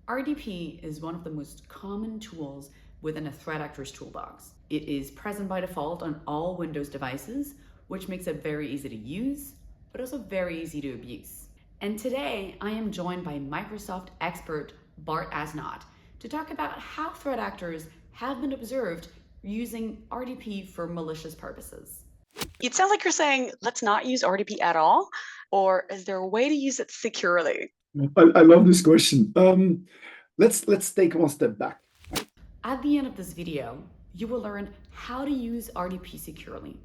RDP is one of the most common tools within a threat actor's toolbox. It is present by default on all Windows devices, which makes it very easy to use, but also very easy to abuse. And today, I am joined by Microsoft expert Bart Asnot to talk about how threat actors have been observed using RDP for malicious purposes. It sounds like you're saying, let's not use RDP at all, or is there a way to use it securely? I love this question. Let's take one step back. At the end of this video, you will learn how to use RDP securely.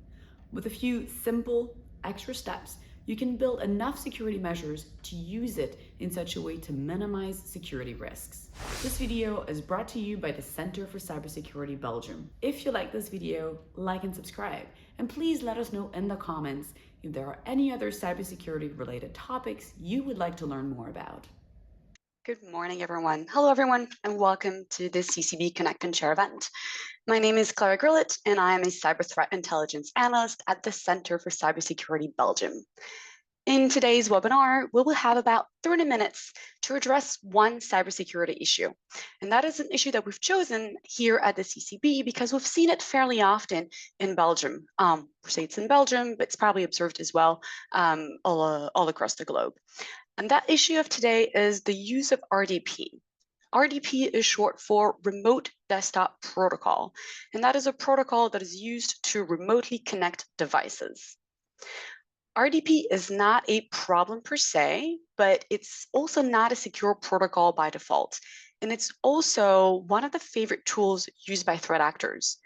With a few simple, extra steps, you can build enough security measures to use it in such a way to minimize security risks. This video is brought to you by the Center for Cybersecurity Belgium. If you like this video, like and subscribe, and please let us know in the comments if there are any other cybersecurity related topics you would like to learn more about. Good morning, everyone. Hello, everyone, and welcome to this CCB Connect and Share event. My name is Clara Grillet, and I am a cyber threat intelligence analyst at the Center for Cybersecurity Belgium. In today's webinar, we will have about 30 minutes to address one cybersecurity issue. And that is an issue that we've chosen here at the CCB because we've seen it fairly often in Belgium. We say it's in Belgium, but it's probably observed as well all across the globe. And that issue of today is the use of RDP. RDP is short for Remote Desktop Protocol, and that is a protocol that is used to remotely connect devices. RDP is not a problem per se, but it's also not a secure protocol by default. And it's also one of the favorite tools used by threat actors.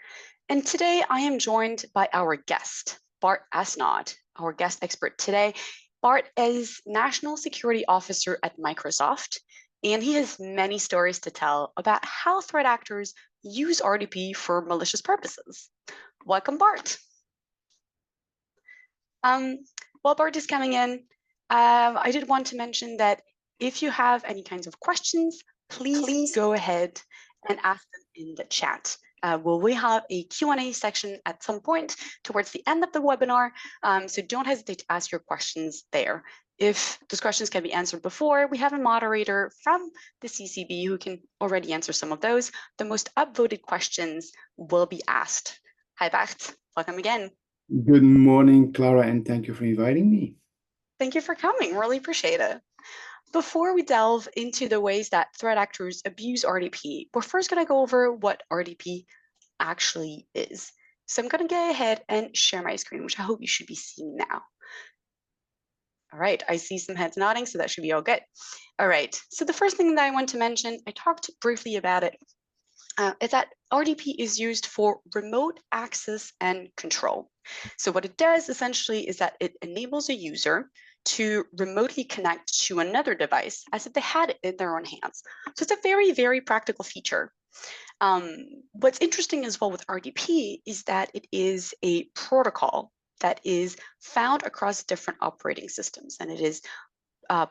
And today I am joined by our guest, Bart Asnot, our guest expert today. Bart is National Security Officer at Microsoft, and he has many stories to tell about how threat actors use RDP for malicious purposes. Welcome, Bart. While Bart is coming in, I did want to mention that if you have any kinds of questions, please go ahead and ask them in the chat. We have a Q&A section at some point towards the end of the webinar, so don't hesitate to ask your questions there. If those questions can be answered before, we have a moderator from the CCB who can already answer some of those. The most upvoted questions will be asked. Hi, Bart. Welcome again. Good morning, Clara, and thank you for inviting me. Thank you for coming. Really appreciate it. Before we delve into the ways that threat actors abuse RDP, we're first going to go over what RDP actually is. So I'm going to go ahead and share my screen, which I hope you should be seeing now. All right, I see some heads nodding, so that should be all good. All right, so the first thing that I want to mention, I talked briefly about it, is that RDP is used for remote access and control. So what it does essentially is that it enables a user to remotely connect to another device as if they had it in their own hands. So it's a very, very practical feature. What's interesting as well with RDP is that it is a protocol that is found across different operating systems, and it is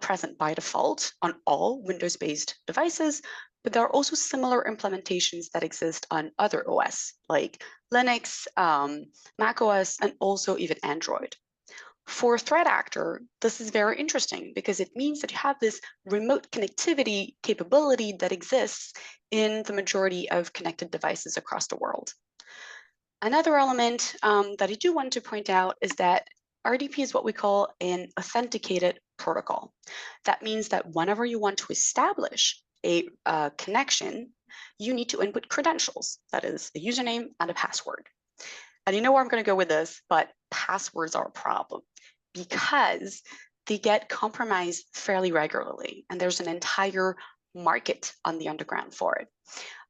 present by default on all Windows-based devices, but there are also similar implementations that exist on other OS, like Linux, Mac OS, and also even Android. For a threat actor, this is very interesting because it means that you have this remote connectivity capability that exists in the majority of connected devices across the world. Another element that I do want to point out is that RDP is what we call an authenticated protocol. That means that whenever you want to establish a connection, you need to input credentials, that is a username and a password. And you know where I'm going to go with this, but passwords are a problem because they get compromised fairly regularly, and there's an entire market on the underground for it.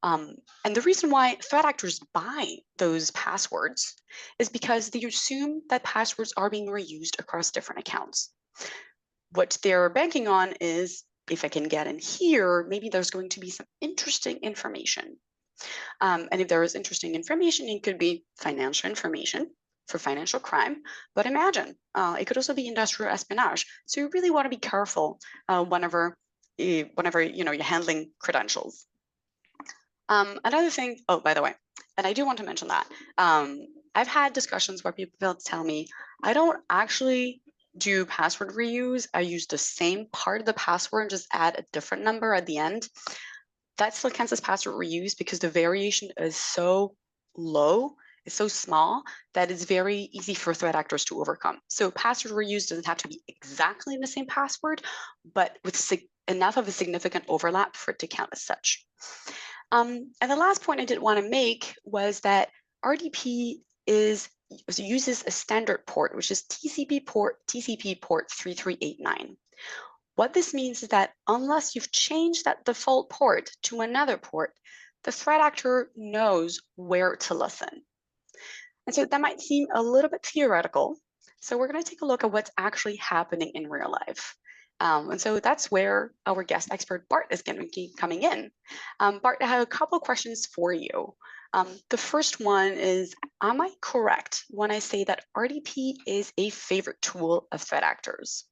And the reason why threat actors buy those passwords is because they assume that passwords are being reused across different accounts. What they're banking on is, if I can get in here, maybe there's going to be some interesting information. And if there is interesting information, it could be financial information for financial crime. But imagine, it could also be industrial espionage. So you really want to be careful whenever you're handling credentials. Another thing, oh, by the way, and I do want to mention that, I've had discussions where people tell me, I don't actually do password reuse. I use the same part of the password and just add a different number at the end. That still counts as password reuse because the variation is so low, it's so small that it's very easy for threat actors to overcome. So password reuse doesn't have to be exactly the same password, but with enough of a significant overlap for it to count as such. And the last point I did want to make was that RDP uses a standard port, which is TCP port 3389. What this means is that unless you've changed that default port to another port, the threat actor knows where to listen. And so that might seem a little bit theoretical. So we're going to take a look at what's actually happening in real life. And so that's where our guest expert, Bart, is going to be coming in. Bart, I have a couple of questions for you. The first one is, am I correct when I say that RDP is a favorite tool of threat actors?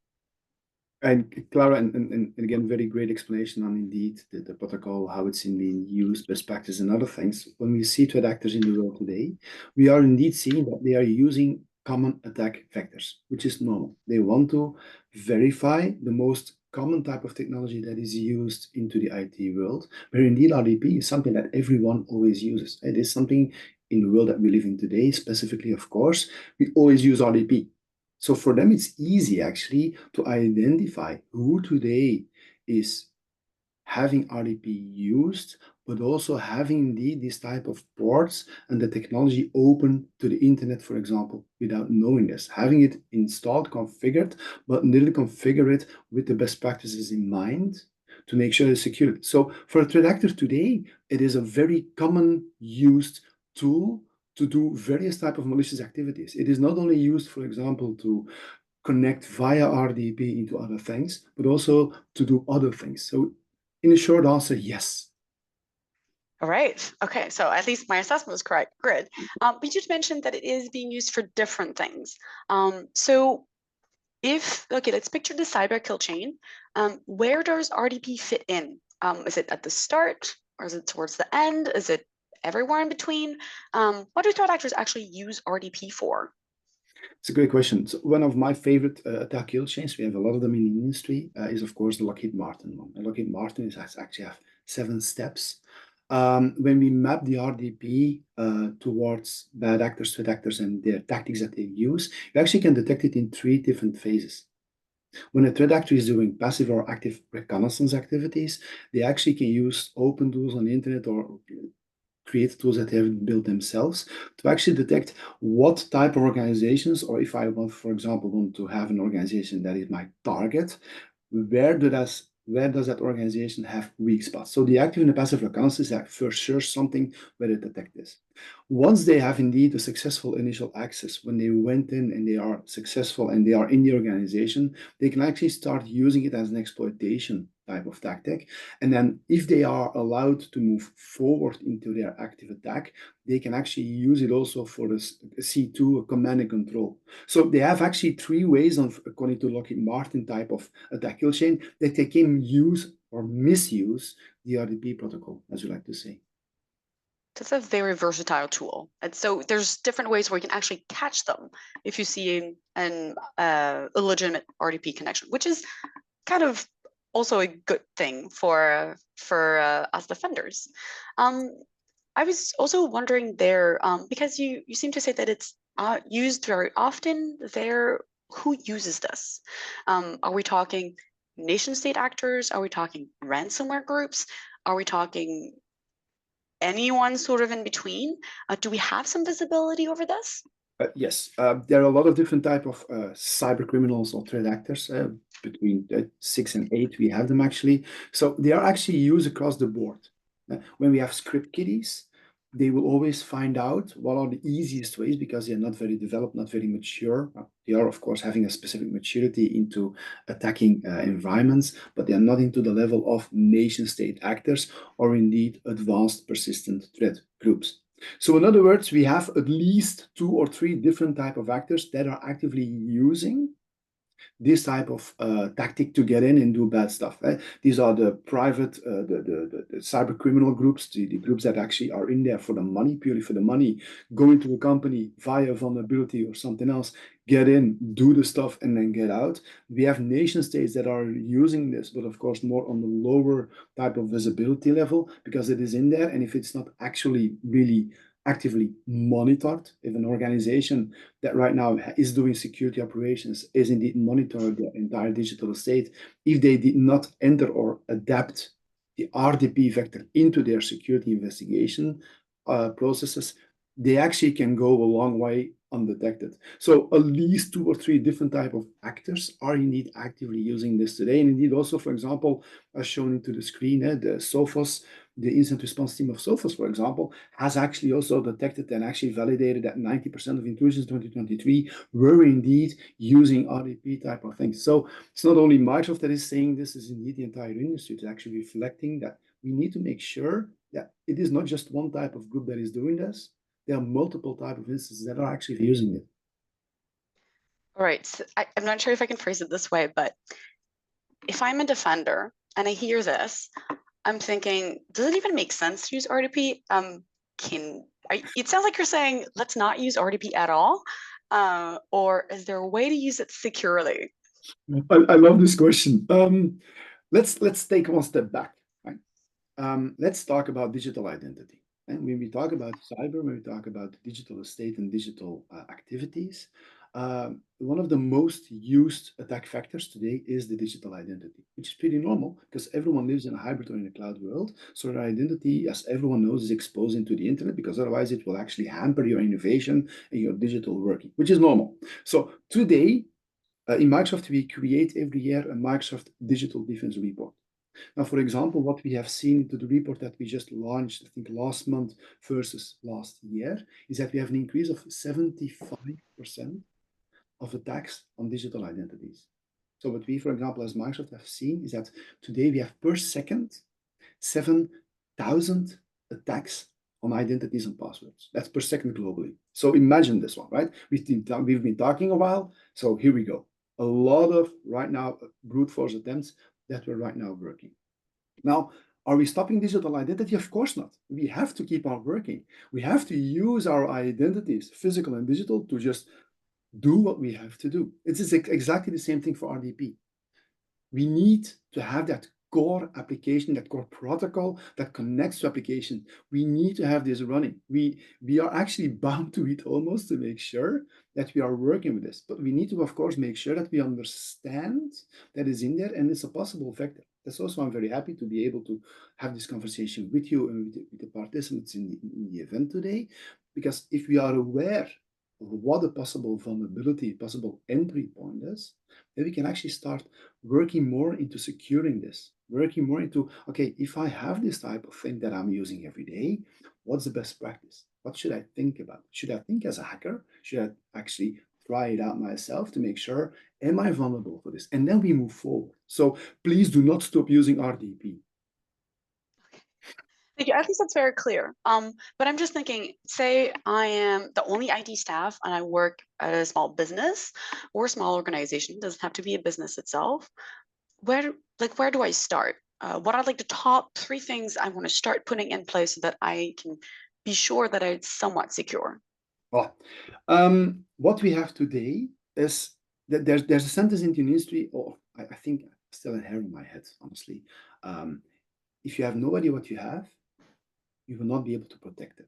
And Clara, and again, very great explanation on indeed the protocol, how it's being used, best practice, and other things. When we see threat actors in the world today, we are indeed seeing that they are using common attack vectors, which is normal. They want to verify the most common type of technology that is used into the IT world, where indeed RDP is something that everyone always uses. It is something in the world that we live in today, specifically, of course, we always use RDP. So for them, it's easy actually to identify who today is having RDP used, but also having indeed this type of ports and the technology open to the internet, for example, without knowing this, having it installed, configured, but nearly configure it with the best practices in mind to make sure it's secure. So for a threat actor today, it is a very common used tool to do various type of malicious activities. It is not only used, for example, to connect via RDP into other things, but also to do other things. So in a short answer, yes. All right. Okay. So at least my assessment was correct. Good. But you just mentioned that it is being used for different things. So let's picture the cyber kill chain. Where does RDP fit in? Is it at the start or is it towards the end? Is it everywhere in between? What do threat actors actually use RDP for? It's a great question. So one of my favorite attack kill chains, we have a lot of them in the industry, is of course the Lockheed Martin one. And Lockheed Martin has actually have 7 steps. When we map the RDP towards bad actors, threat actors, and their tactics that they use, you actually can detect it in 3 different phases. When a threat actor is doing passive or active reconnaissance activities, they actually can use open tools on the internet or create tools that they have built themselves to actually detect what type of organizations, or if I want, for example, want to have an organization that is my target, where does that organization have weak spots? So the active and the passive reconnaissance is for sure something where they detect this. Once they have indeed a successful initial access, when they went in and they are successful and they are in the organization, they can actually start using it as an exploitation type of tactic. And then if they are allowed to move forward into their active attack, they can actually use it also for a C2, a command and control. So they have actually 3 ways, according to Lockheed Martin type of attack kill chain, that they can use or misuse the RDP protocol, as you like to say. That's a very versatile tool. And so there's different ways where you can actually catch them if you see an illegitimate RDP connection, which is kind of also a good thing for us defenders. I was also wondering there, because you seem to say that it's used very often there, who uses this? Are we talking nation state actors? Are we talking ransomware groups? Are we talking anyone sort of in between? Do we have some visibility over this? Yes, there are a lot of different type of cyber criminals or threat actors. Between 6 and 8, we have them actually. So they are actually used across the board. When we have script kiddies, they will always find out what are the easiest ways because they're not very developed, not very mature. They are, of course, having a specific maturity into attacking environments, but they are not into the level of nation state actors or indeed advanced persistent threat groups. So in other words, we have at least 2 or 3 different type of actors that are actively using this type of tactic to get in and do bad stuff. These are the private, the cyber criminal groups, the groups that actually are in there for the money, purely for the money, go into a company via vulnerability or something else, get in, do the stuff, and then get out. We have nation states that are using this, but of course more on the lower type of visibility level because it is in there. And if it's not actually really actively monitored, if an organization that right now is doing security operations is indeed monitoring the entire digital estate, if they did not enter or adapt the RDP vector into their security investigation processes, they actually can go a long way undetected. So at least 2 or 3 different type of actors are indeed actively using this today. And indeed also, for example, as shown into the screen, the Sophos, the incident response team of Sophos, for example, has actually also detected and actually validated that 90% of intrusions in 2023 were indeed using RDP type of things. So it's not only Microsoft that is saying this, is indeed the entire industry. It's actually reflecting that we need to make sure that it is not just one type of group that is doing this. There are multiple type of instances that are actually using it. All right, so I'm not sure if I can phrase it this way, but if I'm a defender and I hear this, I'm thinking, does it even make sense to use RDP? It sounds like you're saying, let's not use RDP at all, or is there a way to use it securely? I love this question. Let's take one step back. Right? Let's talk about digital identity. And when we talk about cyber, when we talk about digital estate and digital activities, one of the most used attack factors today is the digital identity, which is pretty normal because everyone lives in a hybrid or in a cloud world. So their identity, as everyone knows, is exposed into the internet because otherwise it will actually hamper your innovation and your digital working, which is normal. So today, in Microsoft, we create every year a Microsoft Digital Defense Report. Now, for example, what we have seen to the report that we just launched, I think last month versus last year, is that we have an increase of 75% of attacks on digital identities. So what we, for example, as Microsoft have seen is that today we have per second 7,000 attacks on identities and passwords. That's per second globally. So imagine this one, right? We've been talking a while, so here we go. A lot of right now brute force attempts that we're right now working. Now, are we stopping digital identity? Of course not. We have to keep on working. We have to use our identities, physical and digital, to just do what we have to do. It's exactly the same thing for RDP. We need to have that core application, that core protocol that connects to application. We need to have this running. We are actually bound to it almost to make sure that we are working with this. But we need to, of course, make sure that we understand that is in there and it's a possible vector. That's also, I'm very happy to be able to have this conversation with you and with the participants in the event today. Because if we are aware of what a possible vulnerability, possible entry point is, then we can actually start working more into securing this, working more into, okay, if I have this type of thing that I'm using every day, what's the best practice? What should I think about? Should I think as a hacker? Should I actually try it out myself to make sure, am I vulnerable for this? And then we move forward. So please do not stop using RDP. Thank you. At least that's very clear. But I'm just thinking, say I am the only IT staff and I work at a small business or a small organization, it doesn't have to be a business itself. Where do I start? What are like the top 3 things I want to start putting in place so that I can be sure that it's somewhat secure? Well, what we have today is that there's a sentence in the industry, or I think still a hair in my head, honestly. If you have no idea what you have, you will not be able to protect it.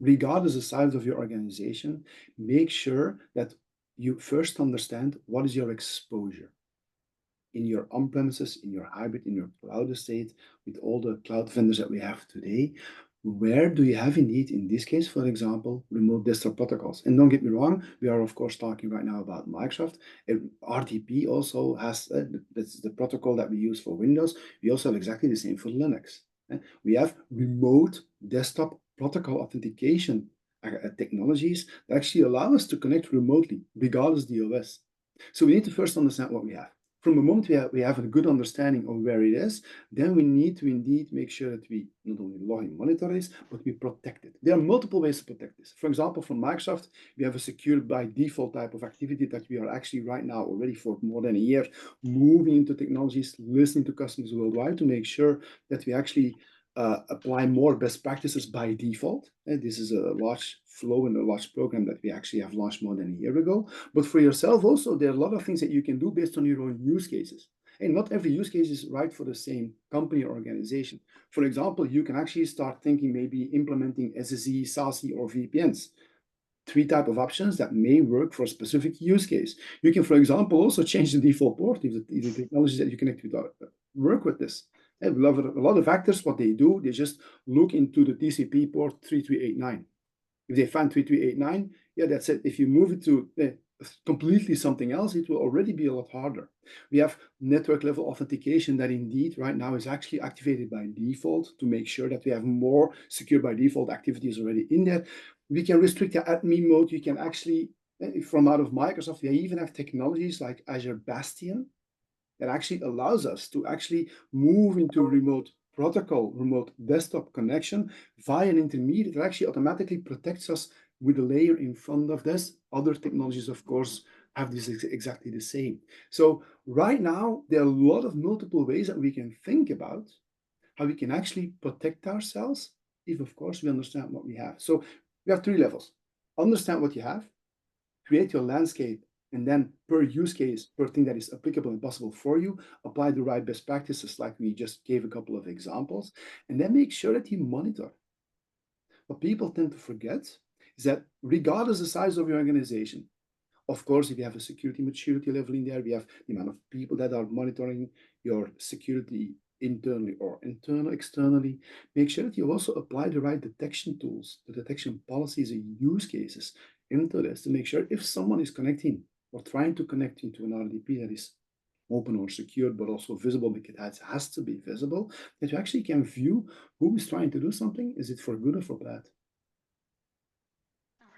Regardless of the size of your organization, make sure that you first understand what is your exposure in your on-premises, in your hybrid, in your cloud estate, with all the cloud vendors that we have today. Where do you have indeed, in this case, for example, remote desktop protocols? And don't get me wrong, we are of course talking right now about Microsoft. RDP also has, that's the protocol that we use for Windows. We also have exactly the same for Linux. We have remote desktop protocol authentication technologies that actually allow us to connect remotely, regardless of the OS. So we need to first understand what we have. From the moment we have a good understanding of where it is, then we need to indeed make sure that we not only log and monitor this, but we protect it. There are multiple ways to protect this. For example, from Microsoft, we have a secured by default type of activity that we are actually right now already for more than a year moving into technologies, listening to customers worldwide to make sure that we actually apply more best practices by default. This is a large flow and a large program that we actually have launched more than a year ago. But for yourself also, there are a lot of things that you can do based on your own use cases. And not every use case is right for the same company or organization. For example, you can actually start thinking maybe implementing SSE, SASE, or VPNs. 3 types of options that may work for a specific use case. You can, for example, also change the default port if the technologies that you connect with work with this. A lot of actors, what they do, they just look into the TCP port 3389. If they find 3389, yeah, that's it. If you move it to completely something else, it will already be a lot harder. We have network level authentication that indeed right now is actually activated by default to make sure that we have more secure by default activities already in there. We can restrict the admin mode. You can actually, from out of Microsoft, we even have technologies like Azure Bastion that actually allows us to actually move into remote protocol, remote desktop connection via an intermediate that actually automatically protects us with a layer in front of this. Other technologies, of course, have this exactly the same. So right now, there are a lot of multiple ways that we can think about how we can actually protect ourselves if, of course, we understand what we have. So we have 3 levels. Understand what you have, create your landscape, and then per use case, per thing that is applicable and possible for you, apply the right best practices like we just gave a couple of examples, and then make sure that you monitor. What people tend to forget is that regardless of the size of your organization, of course, if you have a security maturity level in there, we have the amount of people that are monitoring your security internally or externally. Make sure that you also apply the right detection tools, the detection policies and use cases into this to make sure if someone is connecting or trying to connect into an RDP that is open or secured, but also visible because it has to be visible, that you actually can view who is trying to do something. Is it for good or for bad?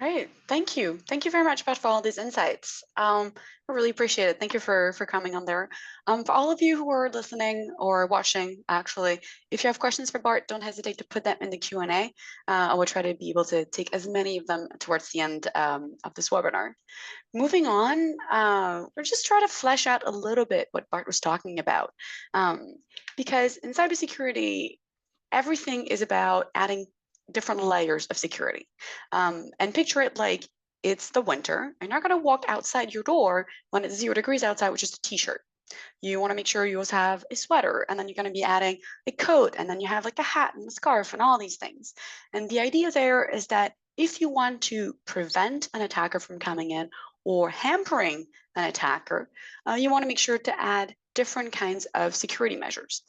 Right. Thank you. Thank you very much, Bart, for all these insights. I really appreciate it. Thank you for coming on there. For all of you who are listening or watching, actually, if you have questions for Bart, don't hesitate to put them in the Q&A. I will try to be able to take as many of them towards the end of this webinar. Moving on, we're just trying to flesh out a little bit what Bart was talking about. Because in cybersecurity, everything is about adding different layers of security. And picture it like it's the winter, and you're not going to walk outside your door when it's 0 degrees outside with just a t-shirt. You want to make sure you also have a sweater, and then you're going to be adding a coat, and then you have like a hat and a scarf and all these things. And the idea there is that if you want to prevent an attacker from coming in or hampering an attacker, you want to make sure to add different kinds of security measures.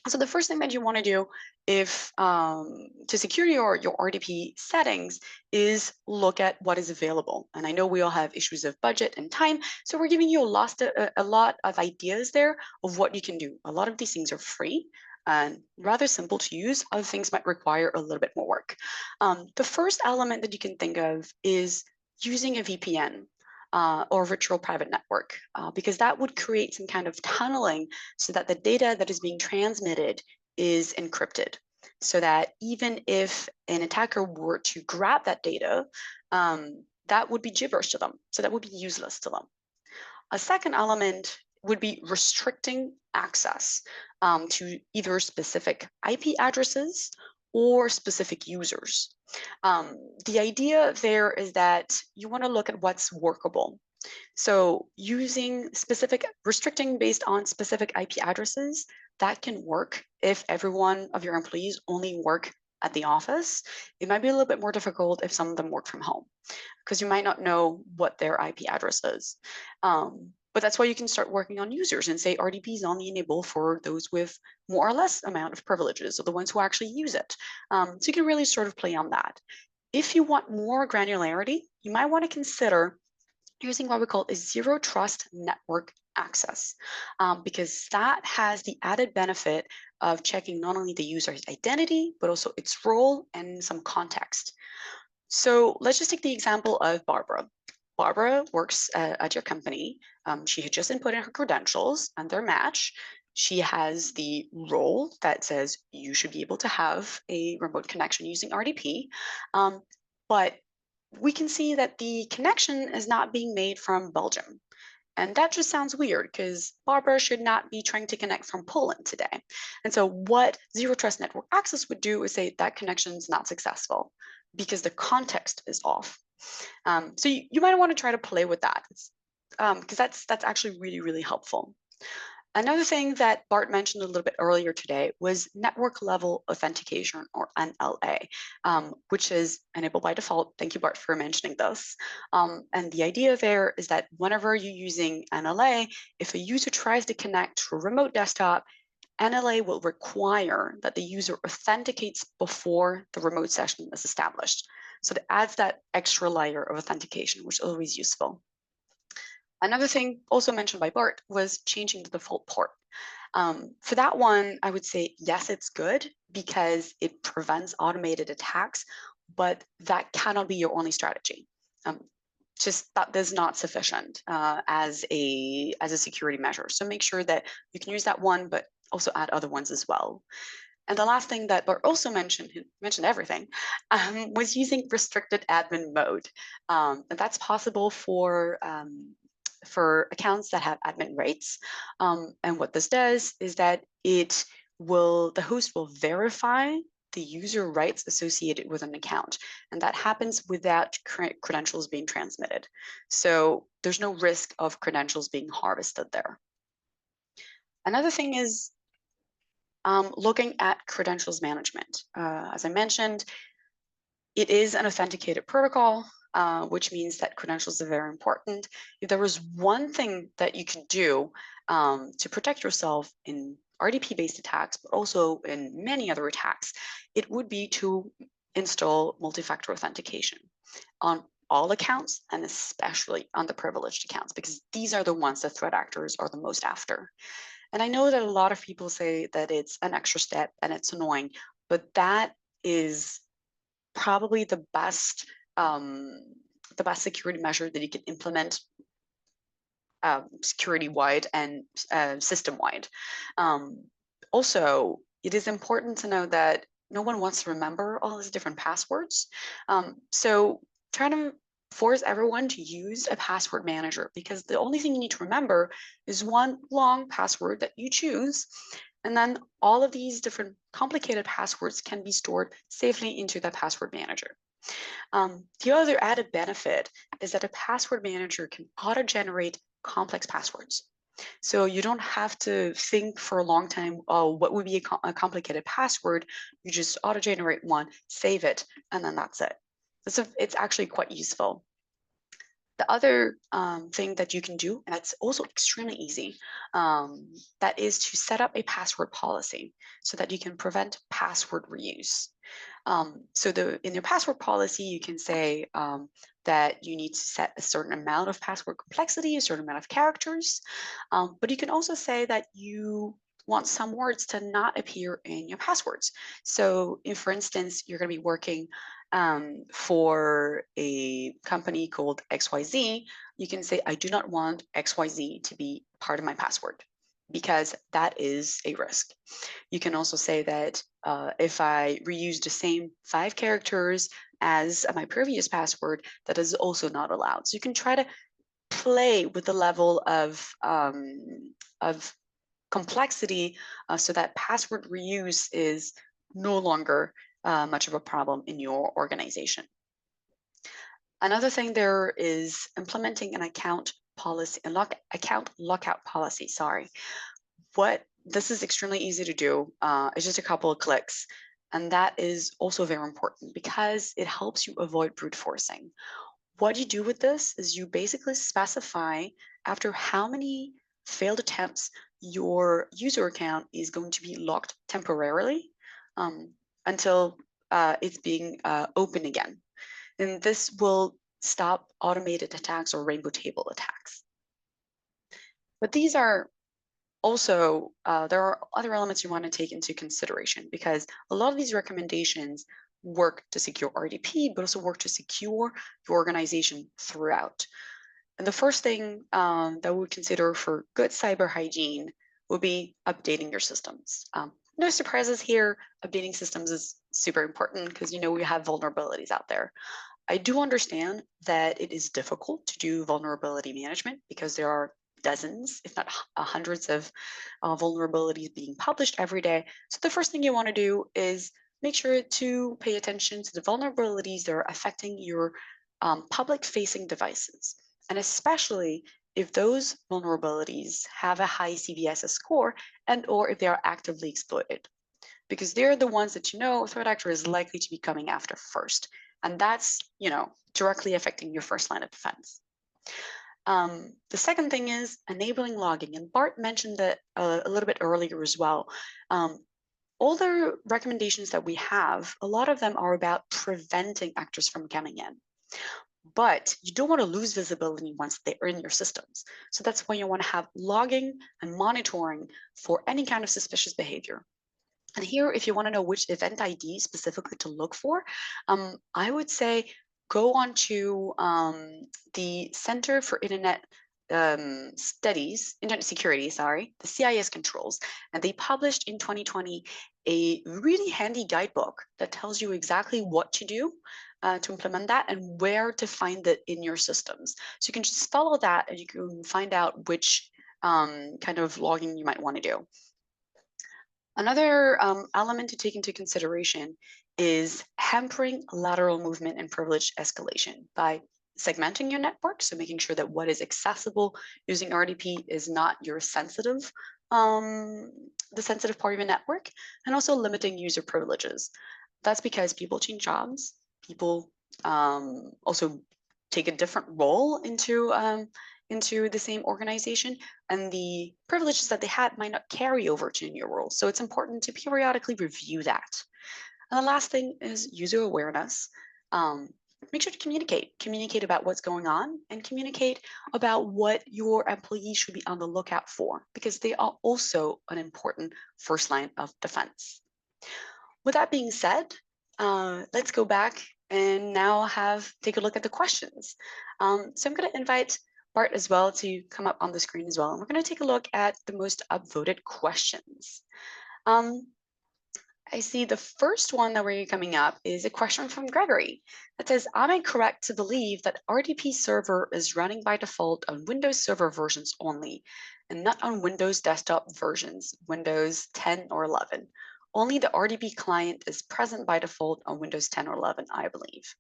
So the first thing that you want to do if to secure your RDP settings is look at what is available. And I know we all have issues of budget and time, so we're giving you a lot of ideas there of what you can do. A lot of these things are free and rather simple to use. Other things might require a little bit more work. The first element that you can think of is using a VPN. Or virtual private network, because that would create some kind of tunneling so that the data that is being transmitted is encrypted, so that even if an attacker were to grab that data, that would be gibberish to them, so that would be useless to them. A second element would be restricting access to either specific IP addresses or specific users. The idea there is that you want to look at what's workable. So restricting based on specific IP addresses, that can work if every one of your employees only work at the office. It might be a little bit more difficult if some of them work from home, because you might not know what their IP address is. But that's why you can start working on users and say RDP is only enabled for those with more or less amount of privileges, or the ones who actually use it. So you can really sort of play on that. If you want more granularity, you might want to consider using what we call a zero trust network access, because that has the added benefit of checking not only the user's identity, but also its role and some context. So let's just take the example of Barbara. Barbara works at your company. She had just input in her credentials and their match. She has the role that says you should be able to have a remote connection using RDP. But we can see that the connection is not being made from Belgium. And that just sounds weird because Barbara should not be trying to connect from Poland today. And so what Zero Trust Network Access would do is say that connection is not successful because the context is off. So you might want to try to play with that because that's actually really, really helpful. Another thing that Bart mentioned a little bit earlier today was network level authentication, or NLA, which is enabled by default. Thank you, Bart, for mentioning this. And the idea there is that whenever you're using NLA, if a user tries to connect to a remote desktop, NLA will require that the user authenticates before the remote session is established. So it adds that extra layer of authentication, which is always useful. Another thing also mentioned by Bart was changing the default port. For that one, I would say, yes, it's good because it prevents automated attacks, but that cannot be your only strategy. Just that is not sufficient as a security measure. So make sure that you can use that one, but also add other ones as well. And the last thing that Bart also mentioned, he mentioned everything, was using restricted admin mode. And that's possible for accounts that have admin rights. And what this does is that the host will verify the user rights associated with an account. And that happens without credentials being transmitted. So there's no risk of credentials being harvested there. Another thing is looking at credentials management. As I mentioned, it is an authenticated protocol, which means that credentials are very important. If there was one thing that you could do to protect yourself in RDP-based attacks, but also in many other attacks, it would be to install multi-factor authentication on all accounts and especially on the privileged accounts, because these are the ones that threat actors are the most after. And I know that a lot of people say that it's an extra step and it's annoying, but that is probably the best security measure that you can implement security-wide and system-wide. Also, it is important to know that no one wants to remember all these different passwords. So try to force everyone to use a password manager, because the only thing you need to remember is one long password that you choose. And then all of these different complicated passwords can be stored safely into the password manager. The other added benefit is that a password manager can auto-generate complex passwords. So you don't have to think for a long time, oh, what would be a complicated password? You just auto-generate one, save it, and then that's it. So it's actually quite useful. The other thing that you can do, and it's also extremely easy, that is to set up a password policy so that you can prevent password reuse. In your password policy, you can say that you need to set a certain amount of password complexity, a certain amount of characters, but you can also say that you want some words to not appear in your passwords. So if, for instance, you're going to be working for a company called XYZ, you can say, I do not want XYZ to be part of my password, because that is a risk. You can also say that if I reuse the same 5 characters as my previous password, that is also not allowed. So you can try to play with the level of complexity so that password reuse is no longer much of a problem in your organization. Another thing there is implementing an account policy, account lockout policy, sorry. This is extremely easy to do. It's just a couple of clicks. And that is also very important because it helps you avoid brute forcing. What you do with this is you basically specify after how many failed attempts your user account is going to be locked temporarily until it's being open again. And this will stop automated attacks or rainbow table attacks. But these are also, there are other elements you want to take into consideration, because a lot of these recommendations work to secure RDP, but also work to secure your organization throughout. And the first thing that we would consider for good cyber hygiene would be updating your systems. No surprises here. Updating systems is super important because we have vulnerabilities out there. I do understand that it is difficult to do vulnerability management because there are dozens, if not hundreds of vulnerabilities being published every day. So the first thing you want to do is make sure to pay attention to the vulnerabilities that are affecting your public-facing devices. And especially if those vulnerabilities have a high CVSS score and or if they are actively exploited. Because they're the ones that a threat actor is likely to be coming after first. And that's, directly affecting your first line of defense. The second thing is enabling logging. And Bart mentioned that a little bit earlier as well. All the recommendations that we have, a lot of them are about preventing actors from coming in. But you don't want to lose visibility once they're in your systems. So that's why you want to have logging and monitoring for any kind of suspicious behavior. And here, if you want to know which event ID specifically to look for, I would say go on to the Center for Internet Studies, Internet Security, sorry, the CIS controls. And they published in 2020 a really handy guidebook that tells you exactly what to do to implement that and where to find it in your systems. So you can just follow that and you can find out which kind of logging you might want to do. Another element to take into consideration is hampering lateral movement and privilege escalation by segmenting your network. So making sure that what is accessible using RDP is not your sensitive, the sensitive part of your network, and also limiting user privileges. That's because people change jobs. People also take a different role into the same organization, and the privileges that they had might not carry over to new roles. So it's important to periodically review that. And the last thing is user awareness. Make sure to communicate about what's going on and communicate about what your employees should be on the lookout for, because they are also an important first line of defense. With that being said, let's go back and now take a look at the questions. So I'm going to invite Bart as well to come up on the screen as well. And we're going to take a look at the most upvoted questions. I see the first one that we're coming up is a question from Gregory that says, am I correct to believe that RDP server is running by default on Windows Server versions only and not on Windows desktop versions, Windows 10 or 11? Only the RDP client is present by default on Windows 10 or 11, I believe.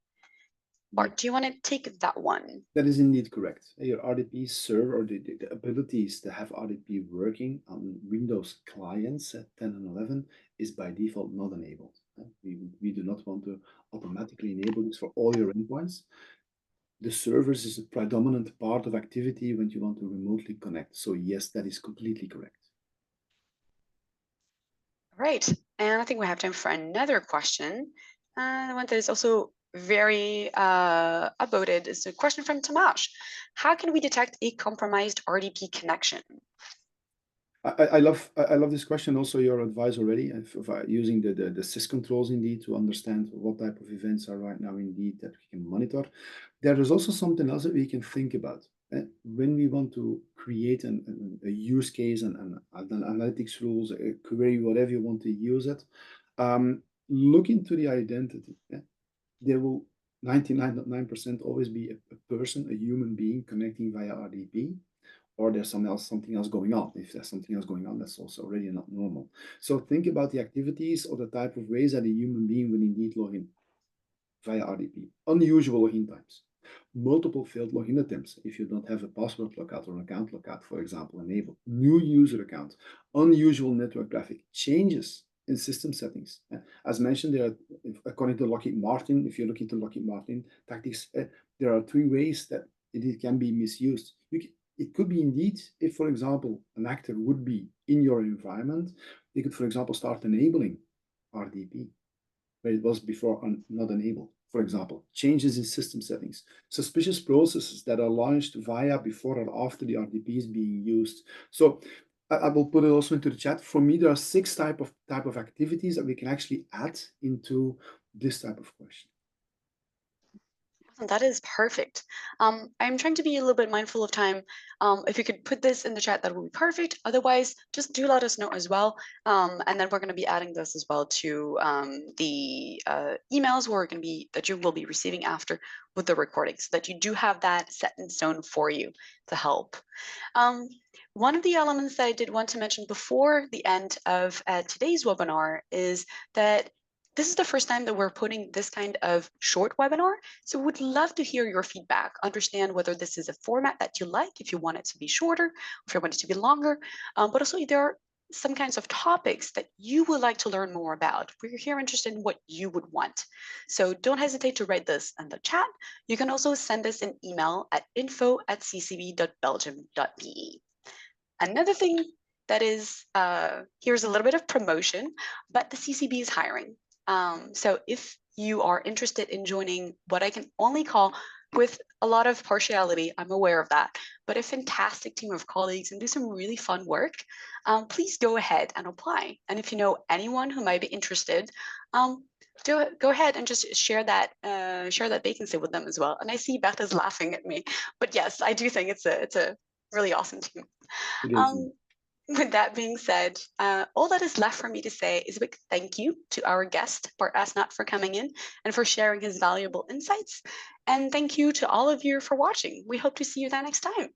Bart, do you want to take that one? That is indeed correct. Your RDP server, or the abilities to have RDP working on Windows clients at 10 and 11 is by default not enabled. We do not want to automatically enable this for all your endpoints. The servers is a predominant part of activity when you want to remotely connect. So yes, that is completely correct. All right, and I think we have time for another question. The one that is also very upvoted is a question from Tomasz. How can we detect a compromised RDP connection? I love this question. Also, your advice already of using the sys controls indeed to understand what type of events are right now indeed that we can monitor. There is also something else that we can think about when we want to create a use case and analytics rules, a query, whatever you want to use it. Look into the identity. There will 99.9% always be a person, a human being connecting via RDP. Or there's something else going on. If there's something else going on, that's also already not normal. So think about the activities or the type of ways that a human being will indeed log in via RDP. Unusual login times, multiple failed login attempts if you don't have a password lookout or an account lookout, for example, enabled, new user account, unusual network traffic, changes in system settings. As mentioned, there are, according to Lockheed Martin, if you look into Lockheed Martin tactics, there are 3 ways that it can be misused. It could be indeed if, for example, an actor would be in your environment, they could, for example, start enabling RDP, where it was before not enabled. For example, changes in system settings, suspicious processes that are launched via, before, or after the RDP is being used. So I will put it also into the chat. For me, there are 6 type of activities that we can actually add into this type of question. That is perfect. I'm trying to be a little bit mindful of time. If you could put this in the chat, that would be perfect. Otherwise, just do let us know as well. And then we're going to be adding this as well to the emails that you will be receiving after with the recording, so that you do have that set in stone for you to help. One of the elements that I did want to mention before the end of today's webinar is that this is the first time that we're putting this kind of short webinar, so we'd love to hear your feedback, understand whether this is a format that you like, if you want it to be shorter, if you want it to be longer, but also if there are some kinds of topics that you would like to learn more about. We're here interested in what you would want. So don't hesitate to write this in the chat. You can also send us an email at info@ccb.belgium.be. Another thing that is, here's a little bit of promotion, but the CCB is hiring. So if you are interested in joining what I can only call, with a lot of partiality, I'm aware of that, but a fantastic team of colleagues and do some really fun work, please go ahead and apply. And if you know anyone who might be interested, go ahead and just share that vacancy with them as well. And I see Beth is laughing at me, but yes, I do think it's a really awesome team. With that being said, all that is left for me to say is a big thank you to our guest, Bart Asnot, for coming in and for sharing his valuable insights. And thank you to all of you for watching. We hope to see you there next time.